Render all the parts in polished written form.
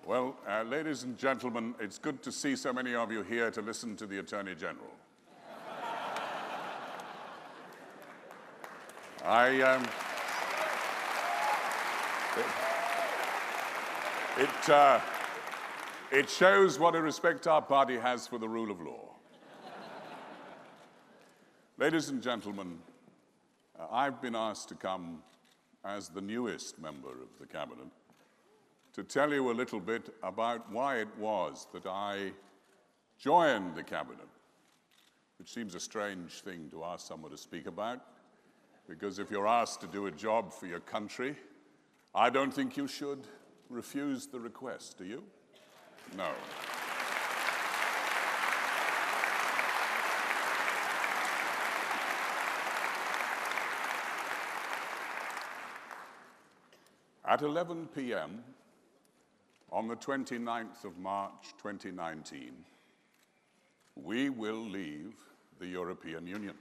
Well, ladies and gentlemen, it's good to see so many of you here to listen to the Attorney General. It shows what a respect our party has for the rule of law. Ladies and gentlemen, I've been asked to come as the newest member of the Cabinet to tell you a little bit about why it was that I joined the Cabinet, which seems a strange thing to ask someone to speak about, because if you're asked to do a job for your country, I don't think you should refuse the request, do you? No. At 11 p.m. on the 29th of March 2019, we will leave the European Union.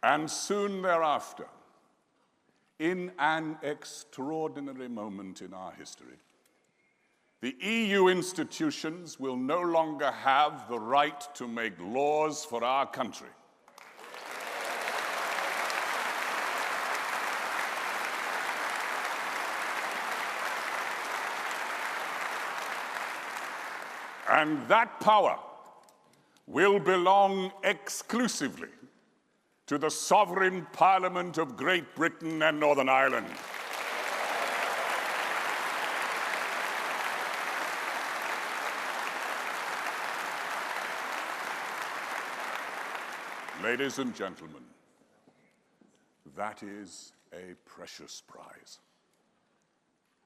And soon thereafter, in an extraordinary moment in our history, the EU institutions will no longer have the right to make laws for our country. And that power will belong exclusively to the sovereign Parliament of Great Britain and Northern Ireland. Ladies and gentlemen, that is a precious prize.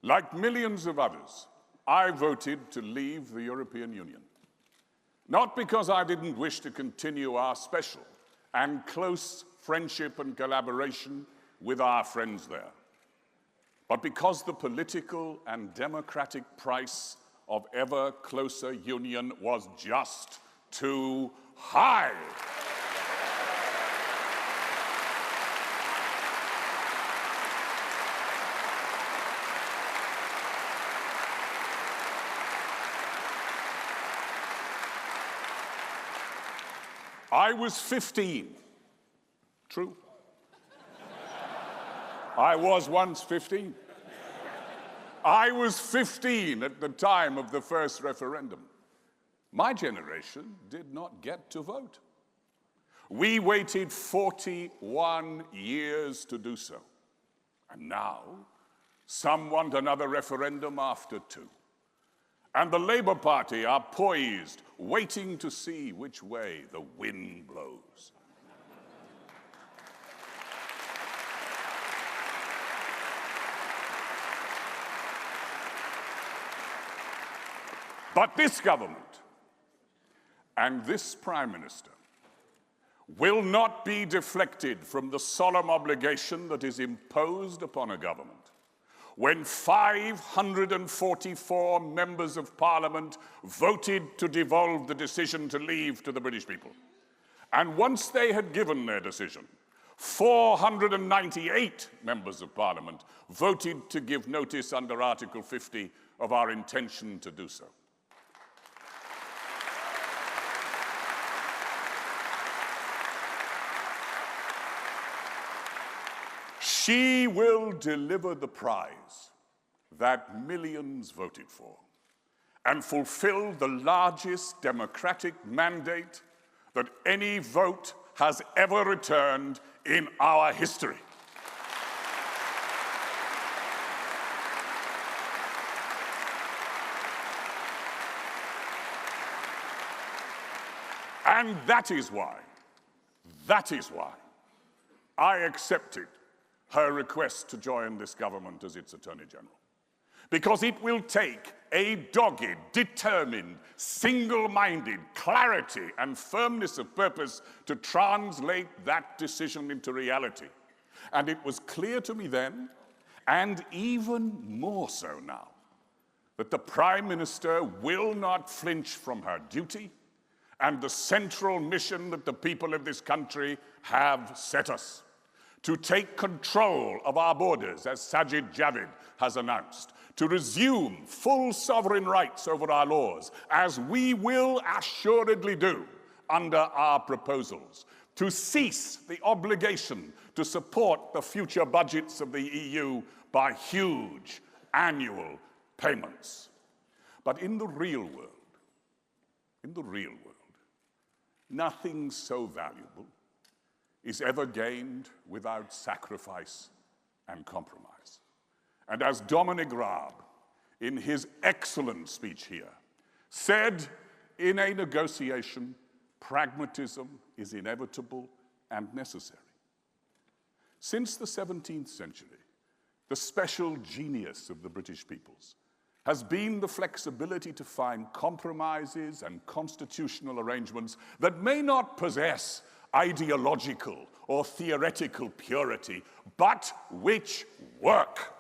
Like millions of others, I voted to leave the European Union. Not because I didn't wish to continue our special and close friendship and collaboration with our friends there, but because the political and democratic price of ever closer union was just too high. I was 15. True. I was once 15. I was 15 at the time of the first referendum. My generation did not get to vote. We waited 41 years to do so. And now, some want another referendum after 2. And the Labour Party are poised, waiting to see which way the wind blows. But this government and this Prime Minister will not be deflected from the solemn obligation that is imposed upon a government when 544 members of Parliament voted to devolve the decision to leave to the British people. And once they had given their decision, 498 members of Parliament voted to give notice under Article 50 of our intention to do so. She will deliver the prize that millions voted for and fulfill the largest democratic mandate that any vote has ever returned in our history. And that is why I accepted her request to join this government as its Attorney General. Because it will take a dogged, determined, single-minded clarity and firmness of purpose to translate that decision into reality. And it was clear to me then, and even more so now, that the Prime Minister will not flinch from her duty and the central mission that the people of this country have set us, to take control of our borders, as Sajid Javid has announced, to resume full sovereign rights over our laws, as we will assuredly do under our proposals, to cease the obligation to support the future budgets of the EU by huge annual payments. But in the real world, nothing so valuable is ever gained without sacrifice and compromise. And as Dominic Raab, in his excellent speech here, said, in a negotiation, pragmatism is inevitable and necessary. Since the 17th century, the special genius of the British peoples has been the flexibility to find compromises and constitutional arrangements that may not possess ideological or theoretical purity, but which work.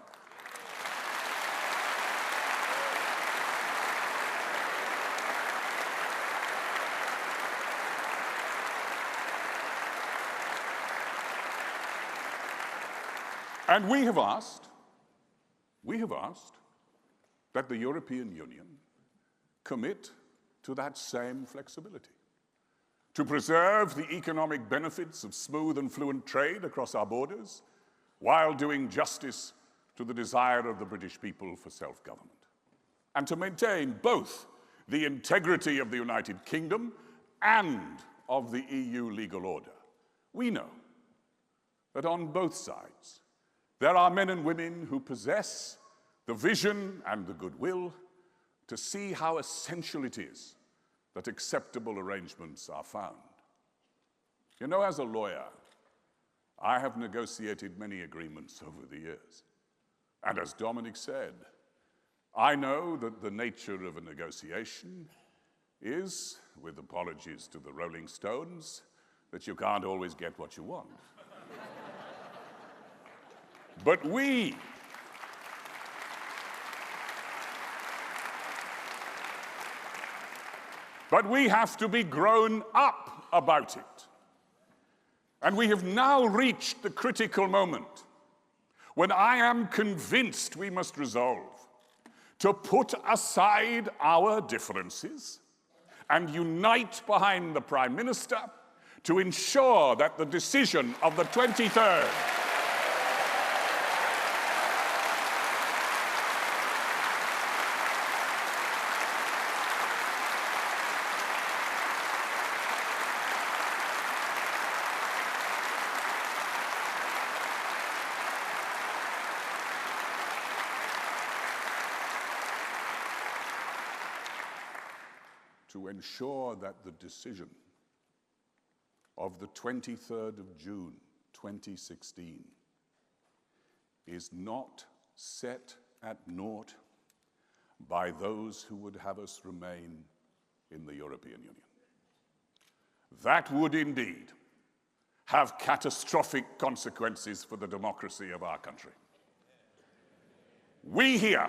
And we have asked that the European Union commit to that same flexibility, to preserve the economic benefits of smooth and fluent trade across our borders, while doing justice to the desire of the British people for self-government, and to maintain both the integrity of the United Kingdom and of the EU legal order. We know that on both sides, there are men and women who possess the vision and the goodwill to see how essential it is that acceptable arrangements are found. You know, as a lawyer, I have negotiated many agreements over the years. And as Dominic said, I know that the nature of a negotiation is, with apologies to the Rolling Stones, that you can't always get what you want. But we have to be grown up about it. And we have now reached the critical moment when I am convinced we must resolve to put aside our differences and unite behind the Prime Minister to ensure that the decision of the 23rd to ensure that the decision of the 23rd of June 2016 is not set at naught by those who would have us remain in the European Union. That would indeed have catastrophic consequences for the democracy of our country. We here,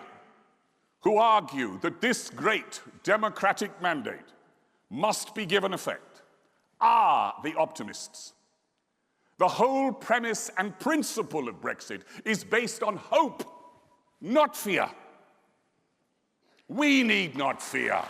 who argue that this great democratic mandate must be given effect, are the optimists. The whole premise and principle of Brexit is based on hope, not fear. We need not fear.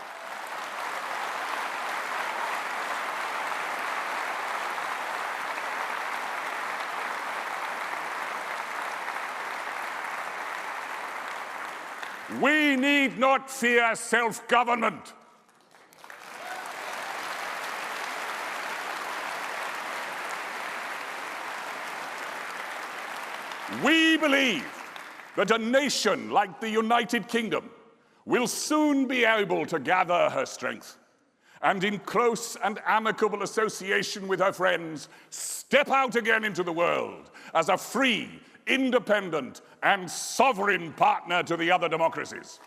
We need not fear self-government. We believe that a nation like the United Kingdom will soon be able to gather her strength and, in close and amicable association with her friends, step out again into the world as a free, independent and sovereign partner to the other democracies.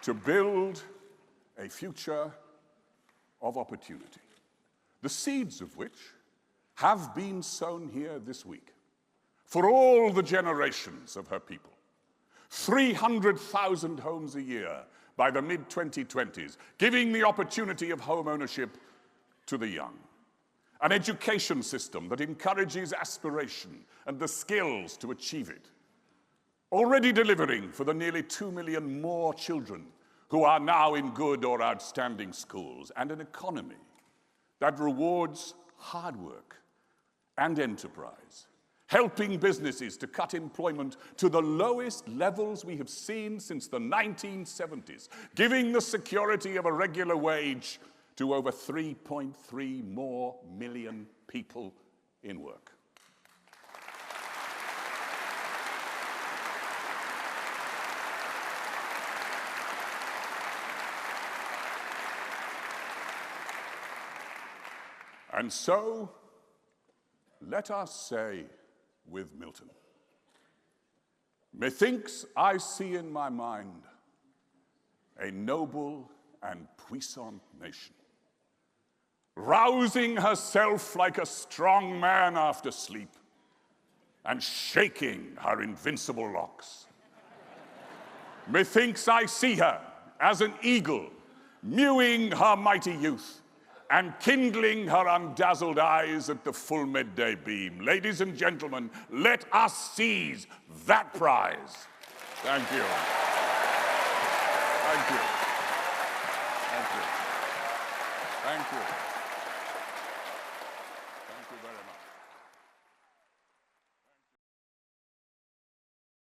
to build a future of opportunity, the seeds of which have been sown here this week for all the generations of her people. 300,000 homes a year by the mid-2020s, giving the opportunity of home ownership to the young. An education system that encourages aspiration and the skills to achieve it. Already delivering for the nearly 2 million more children who are now in good or outstanding schools, and an economy that rewards hard work and enterprise, helping businesses to cut employment to the lowest levels we have seen since the 1970s, giving the security of a regular wage to over 3.3 more million people in work. And so, let us say with Milton, methinks I see in my mind a noble and puissant nation, rousing herself like a strong man after sleep, and shaking her invincible locks. Methinks I see her as an eagle, mewing her mighty youth, and kindling her undazzled eyes at the full midday beam. Ladies and gentlemen, let us seize that prize. Thank you. Thank you. Thank you. Thank you.